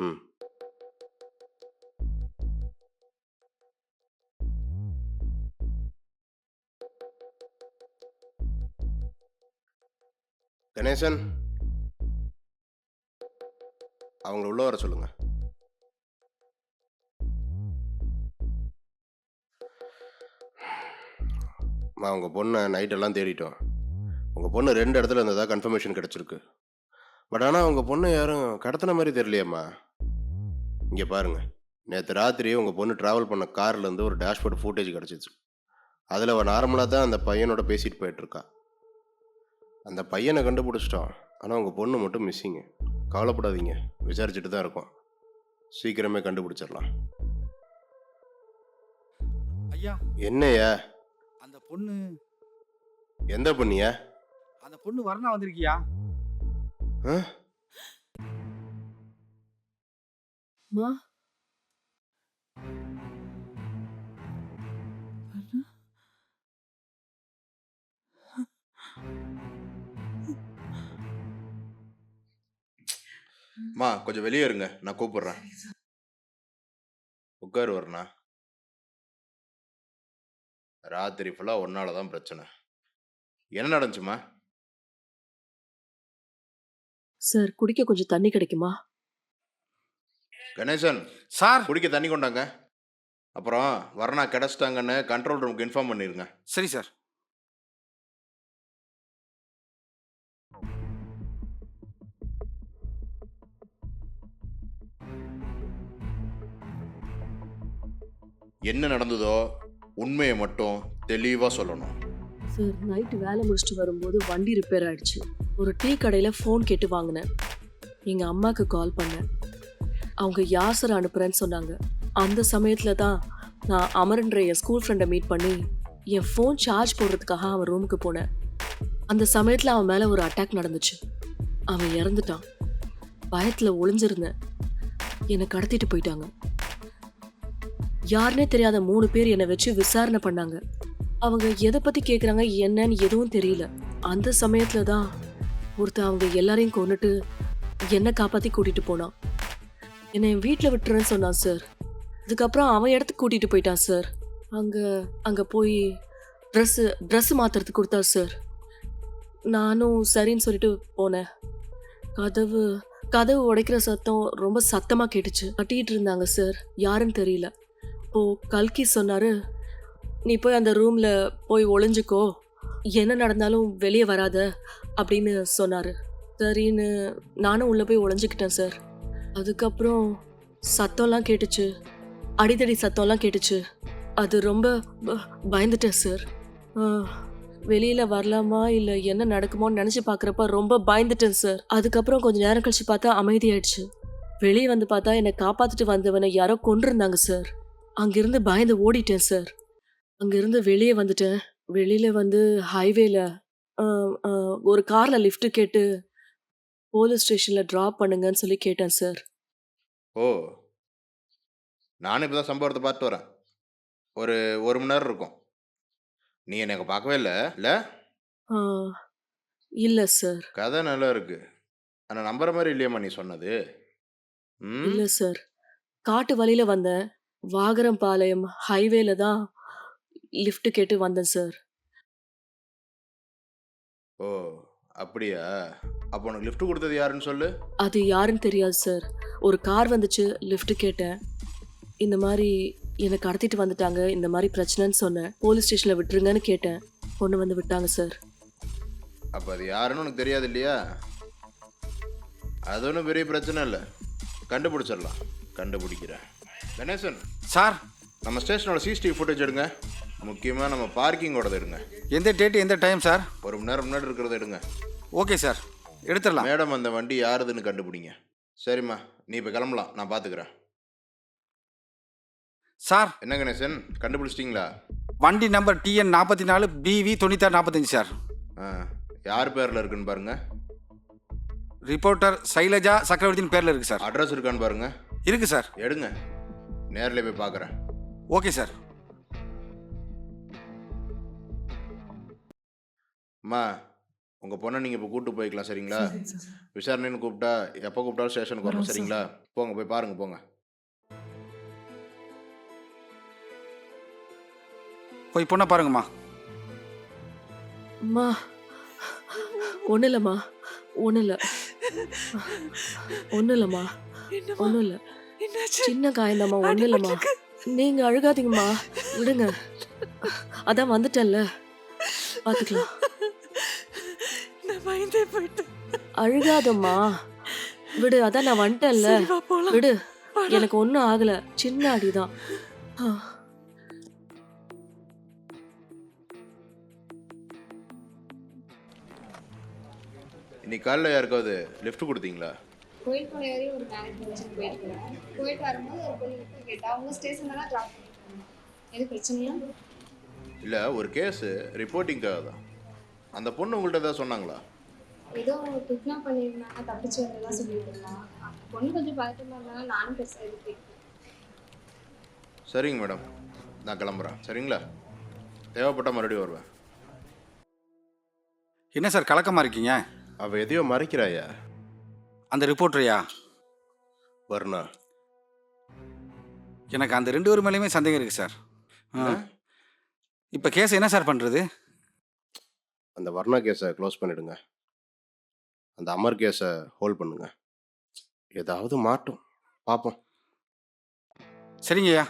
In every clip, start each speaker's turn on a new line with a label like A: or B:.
A: ம். கணேசன், அவங்கள உள்ள வர சொல்லுங்க. உங்க பொண்ணை நைட்டெல்லாம் தேடிட்டோம். உங்க பொண்ணு 2 இடத்துல இருந்ததா கன்ஃபர்மேஷன் கிடைச்சிருக்கு. பட் ஆனா உங்க பொண்ணு யாரும் கடத்தின மாதிரி தெரியலையேம்மா. இங்க பாருங்க. நேத்து ராத்திரி உங்க பொண்ணு டிராவல் பண்ண கார்ல இருந்து ஒரு டேஷ்போர்ட் ஃபுட்டேஜ் கிடைச்சிச்சு. அதுல அவ நார்மலா தான் அந்த பையனோட பேசிட்டு போயிட்டு இருக்கா. அந்த பையனை கண்டுபிடிச்சிட்டோம். ஆனா உங்க பொண்ணு மட்டும் மிஸ்ஸிங். கவலைப்படாதீங்க. விசாரிச்சுட்டு தான் இருக்கோம். சீக்கிரமே கண்டுபிடிச்சிடலாம்.
B: ஐயா,
A: என்னய்யா?
B: அந்த பொண்ணு
A: எந்த பொண்ணியா?
B: அந்த பொண்ணு வரணா வந்திருக்கியா?
A: ஆ?
C: மா
A: அம்மா கொஞ்சம் வெளியே இருங்க, நான் கூப்பிடுறேன். உட்காரு வரணா. ராத்திரி ஃபுல்லா ஒன்னால தான் பிரச்சனை. என்ன நடந்துச்சுமா?
C: சார், குடிக்க கொஞ்சம் தண்ணி கிடைக்குமா?
A: கணேசன்,
B: சார்.
A: குடிக்க தண்ணி கொண்டாங்க. அப்புறம் வரணா கிடைச்சிட்டாங்கன்னு கண்ட்ரோல் ரூமுக்கு இன்ஃபார்ம் பண்ணிருங்க.
B: சரி சார்.
A: என்ன நடந்ததோ உண்மையை மட்டும் தெளிவா சொல்லணும்.
C: சார், நைட்டு வேலை முடிச்சுட்டு வரும்போது வண்டி ரிப்பேர் ஆயிடுச்சு. ஒரு டீ கடையில் ஃபோன் கேட்டு வாங்கினேன். எங்கள் அம்மாவுக்கு கால் பண்ணேன். அவங்க யார் சார் அனுப்புகிறேன்னு சொன்னாங்க. அந்த சமயத்தில் தான் நான் அமரன்ற என் ஸ்கூல் ஃப்ரெண்டை மீட் பண்ணி என் ஃபோன் சார்ஜ் போடுறதுக்காக அவன் ரூமுக்கு போனேன். அந்த சமயத்தில் அவன் மேலே ஒரு அட்டாக் நடந்துச்சு. அவன் இறந்துட்டான். பயத்தில் ஒளிஞ்சிருந்தேன். என்னை கடத்திட்டு போயிட்டாங்க. யாருன்னே தெரியாத 3 பேர் என்னை வச்சு விசாரணை பண்ணாங்க. அவங்க எதை பற்றி கேட்குறாங்க என்னன்னு எதுவும் தெரியல. அந்த சமயத்தில் தான் ஒருத்தன் அவங்க எல்லாரையும் கொண்டுட்டு என்னை காப்பாற்றி கூட்டிகிட்டு போனான். என்னை என் வீட்டில் விட்டுறேன்னு சொன்னான் சார். அதுக்கப்புறம் அவன் இடத்துக்கு கூட்டிகிட்டு போயிட்டான் சார். அங்கே போய் ட்ரெஸ்ஸு மாற்றுறதுக்கு கொடுத்தா சார். நானும் சரின்னு சொல்லிட்டு போனேன். கதவு உடைக்கிற சத்தம் ரொம்ப சத்தமாக கேட்டுச்சு. கட்டிக்கிட்டு இருந்தாங்க சார். யாருன்னு தெரியல. இப்போது கல்கி சொன்னார், நீ போய் அந்த ரூமில் போய் ஒளிஞ்சுக்கோ, என்ன நடந்தாலும் வெளியே வராத அப்படின்னு சொன்னார். சரின்னு நானும் உள்ளே போய் ஒளிஞ்சுக்கிட்டேன் சார். அதுக்கப்புறம் சத்தம்லாம் கேட்டுச்சு. அடிதடி சத்தம்லாம் கேட்டுச்சு. அது ரொம்ப பயந்துட்டேன் சார். வெளியில் வரலாமா இல்லை என்ன நடக்குமோன்னு நினச்சி பார்க்குறப்ப ரொம்ப பயந்துட்டேன் சார். அதுக்கப்புறம் கொஞ்சம் நேரம் கழிச்சு பார்த்தா அமைதியாயிடுச்சு. வெளியே வந்து பார்த்தா என்னை காப்பாற்றிட்டு வந்தவனை யாரோ கொண்டிருந்தாங்க சார். அங்கிருந்து பயந்து ஓடிட்டேன் சார். அங்கிருந்து வெளியே வந்துட்டேன். வெளியில் வந்து ஹைவேல ஒரு காரில் லிஃப்ட் கேட்டு போலீஸ் ஸ்டேஷனில் ட்ராப் பண்ணுங்கன்னு சொல்லி கேட்டேன் சார்.
A: ஓ, நானும் இப்போ தான் சம்பவத்தை பார்த்து வரேன். ஒரு 1 மணி நேரம் இருக்கும். நீ எனக்கு பார்க்கவே இல்லை?
C: இல்லை சார்.
A: கதை நல்லா இருக்கு. ஆனால் நம்புற மாதிரி இல்லையம்மா நீ சொன்னது.
C: இல்லை சார். காட்டு வழியில் வந்தேன். வாகரம்பாளையம் ஹைவேல தான் லிஃப்ட் கேட்டு வந்தேன் சார்.
A: ஓ, அப்படியா? அப்போ உனக்கு லிஃப்ட் கொடுத்தது யாருன்னு சொல்லு.
C: அது யாருன்னு தெரியாது சார். ஒரு கார் வந்துச்சு, லிஃப்ட் கேட்டேன். இந்த மாதிரி என்னை கடத்திட்டு வந்துட்டாங்க, இந்த மாதிரி பிரச்சனைன்னு சொன்னேன். போலீஸ் ஸ்டேஷனில் விட்டுருங்கன்னு கேட்டேன். கொண்டு வந்து விட்டாங்க சார்.
A: அப்போ அது யாருன்னு உனக்கு தெரியாது இல்லையா? அது ஒன்றும் பெரிய பிரச்சனை இல்லை, கண்டுபிடிச்சிடலாம். கண்டுபிடிக்கிறேன். கணேசன்
B: சார்.
A: நம்ம ஸ்டேஷனோட சிசிடிவி ஃபுட்டேஜ் எடுங்க. முக்கியமாக நம்ம பார்க்கிங்கோடது எடுங்க.
B: எந்த டேட்டு எந்த டைம் சார்?
A: 1 மணி நேரம் முன்னாடி இருக்கிறத எடுங்க.
B: ஓகே சார், எடுத்துடலாம்.
A: மேடம் அந்த வண்டி யாருதுன்னு கண்டுபிடிங்க. சரிம்மா, நீ இப்போ கிளம்பலாம், நான் பார்த்துக்கிறேன்.
B: சார்
A: என்ன கணேசன் கண்டுபிடிச்சிட்டிங்களா?
B: வண்டி நம்பர் TN 44 BV 9645 சார்.
A: யார் பேரில் இருக்குன்னு பாருங்க.
B: ரிப்போர்ட்டர் சைலஜா சக்கரவர்த்தின் பேரில் இருக்குது சார்.
A: அட்ரஸ் இருக்கான்னு பாருங்க.
B: இருக்குது சார்.
A: எடுங்க, நேரில் போய் பார்க்குறேன்.
B: Okay sir.
A: அம்மா, உங்கள் பொண்ணை நீங்கள் இப்போ கூப்பிட்டு போய்க்கலாம் சரிங்களா? விசாரணைன்னு கூப்பிட்டா எப்போ கூப்பிட்டாலும் ஸ்டேஷனுக்கு வரணும் சரிங்களா? போங்க, போய் பாருங்க போங்க.
B: போய் பொண்ணை பாருங்கம்மா.
C: அம்மா ஒன்றும் இல்லைம்மா, ஒன்றும் இல்லை, ஒன்றும் இல்லைம்மா, ஒன்றும் இல்லை, சின்ன காயந்தாம்மா, ஒன்றும் இல்லைம்மா. நீங்கள் அழுகாதீங்கம்மா, விடுங்க, அதான் வந்துட்டேன்ல, பார்த்துக்கலாம். அழுகாதம்மா, விடு, அதான் நான் வந்துட்டேன்ல, விடு, எனக்கு ஒன்றும் ஆகலை, சின்ன அடிதான்.
A: இன்னைக்கு காலையில் யாருக்காவது லிஃப்ட் கொடுத்தீங்களா?
D: கோயில் போன வரையும் ஒரு மேரேஜ் ஃபங்க்ஷன் போயிருக்கிறேன். போயிட்டு வரும்போது ஒரு பொண்ணு கேட்டா அவங்க ஸ்டேஷனில் தான் ட்ராப் பண்ணிருக்காங்க. எது பிரச்சனையா?
A: இல்லை, ஒரு கேஸு ரிப்போர்ட்டிங்காக தான். அந்த பொண்ணு உங்கள்கிட்ட ஏதாவது சொன்னாங்களா?
D: ஏதோ கிட்னாப் பண்ணியிருந்தாங்க, தப்பிச்சு வந்ததெல்லாம் சொல்லிட்டு இருந்தாங்க. பொண்ணு கொஞ்சம் பதட்டமாக இருந்தாலும் நானும் பெருசாக எதுக்கு.
A: சரிங்க மேடம், நான் கிளம்புறேன் சரிங்களா? தேவைப்பட்ட மறுபடியும் வருவேன்.
B: என்ன சார் கலக்கமாக இருக்கீங்க?
A: அவள் எதையோ மறைக்கிறாயா?
B: அந்த ரிப்போர்ட்டரையா?
A: வர்ணா.
B: எனக்கு அந்த 2 பேர் மேலேயுமே சந்தேகம் இருக்குது சார். இப்போ கேஸ் என்ன சார் பண்ணுறது?
A: அந்த வர்ணா கேஸை க்ளோஸ் பண்ணிடுங்க. அந்த அமர் கேஸை ஹோல்ட் பண்ணுங்க. ஏதாவது மாட்டும், பார்ப்போம்.
B: சரிங்கய்யா.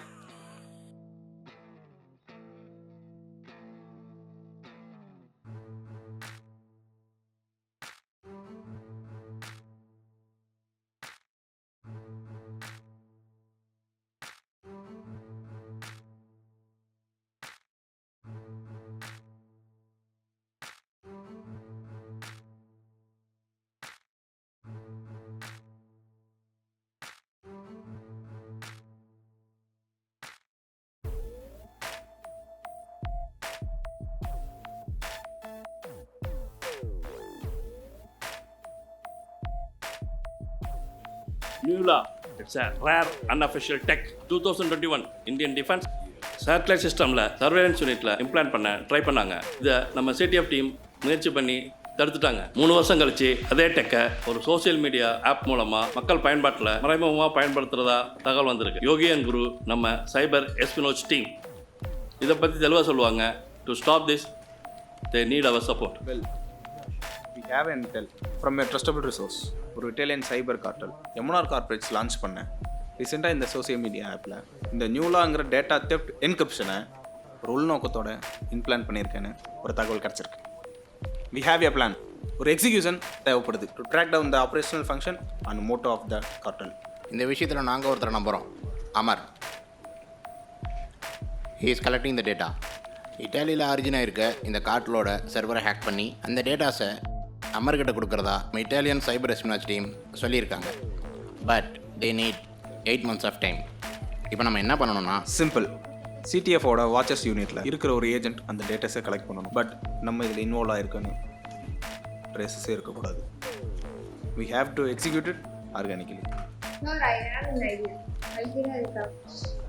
E: New law. It's a rare unofficial tech. 2021 Indian Defense Satellite Systemல சர்வேலன்ஸ் யூனிட்ல இம்ப்ளான்ட் பண்ண ட்ரை பண்ணாங்க. இதை நம்ம சிடிஎஃப் டீம் முயற்சி பண்ணி தடுத்துட்டாங்க. 3 வருஷம் கழிச்சு அதே டெக்கை ஒரு சோசியல் மீடியா ஆப் மூலமா மக்கள் பயன்பாட்டில் மறைமுகமாக பயன்படுத்துறதா தகவல் வந்திருக்கு. யோகி அண்ட் குரு நம்ம சைபர் எஸ்பினோச் டீம் இதை பற்றி தெளிவாக சொல்லுவாங்க. To stop this they need our support.
F: Well, we have intel from a trustable resource. ஒரு Italian cyber cartel MR corporates launch பண்ணேன் ரீசெண்டாக இந்த சோசியல் மீடியா ஆப்பில். இந்த நியூலாங்கிற டேட்டா தெஃப்ட் என்கிரிப்ஷனை ஒரு உள்நோக்கத்தோட இம்ப்ளான்ட் பண்ணியிருக்கேன்னு ஒரு தகவல் கிடச்சிருக்கு. We have a plan. ஒரு எக்ஸிக்யூஷன் தேவைப்படுது to track down the operational function and motto of the cartel.
G: இந்த விஷயத்தில் நாங்கள் ஒருத்தரை நம்புகிறோம், Amar. He is collecting the data. இட்டாலியில் ஆரிஜினாக இருக்க இந்த கார்ட்டலோட சர்வரை ஹேக் பண்ணி அந்த டேட்டாஸை அமர்கிட்ட கொடுக்குறதா இட்டாலியன் சைபர் எஸ்பினாச் டீம் சொல்லியிருக்காங்க. But they need 8 months of time. இப்போ நம்ம என்ன பண்ணணும்னா,
F: சிம்பிள். சிடிஎஃபோட வாட்சர்ஸ் யூனிட்டில் இருக்கிற ஒரு ஏஜென்ட் அந்த டேட்டாஸை கலெக்ட் பண்ணணும். பட் நம்ம இதில் இன்வால்வ் ஆகிருக்கணும் ட்ரேசஸே இருக்கக்கூடாது. We have to execute it organically.
D: No, I have an idea. கல்கி தான் இருக்கா.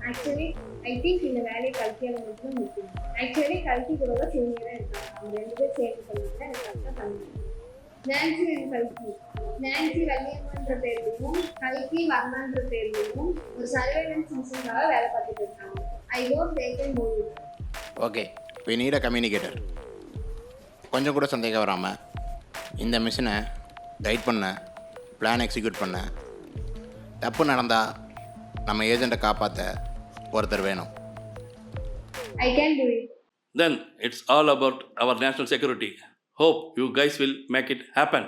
D: ஆக்சுவலி ஐ திங்க் இந்த வேலையை கல்கியால மட்டும் முடியும். ஆக்சுவலி கல்கி கூட தான் சீனியராக இருக்காங்க. அவங்க 2 பேர் சேர்ந்து பண்ணிட்டு எனக்கு கரெக்டாக பண்ணுவேன். நான்சி அண்ட் கல்கி. நான்சி வள்ளியம்மன்ற பேர்லையும் கல்கி வர்ணான்ற பேர்லையும் ஒரு சர்வேலன்ஸ் மிஷனுக்காக வேலை பார்த்துட்டு இருக்காங்க. I hope they can move it.
G: Okay, we need a communicator. கொஞ்சம் கூட சந்தேகம் வராமல் இந்த மிஷினை கைட் பண்ண, பிளான் எக்ஸிக்யூட் பண்ண, தப்பு நடந்தால் நம்ம ஏஜெண்ட்டை காப்பாற்ற ஒருத்தர் வேணும்.
D: I can do it.
E: Then it's all about our national security. Hope you guys will make it happen.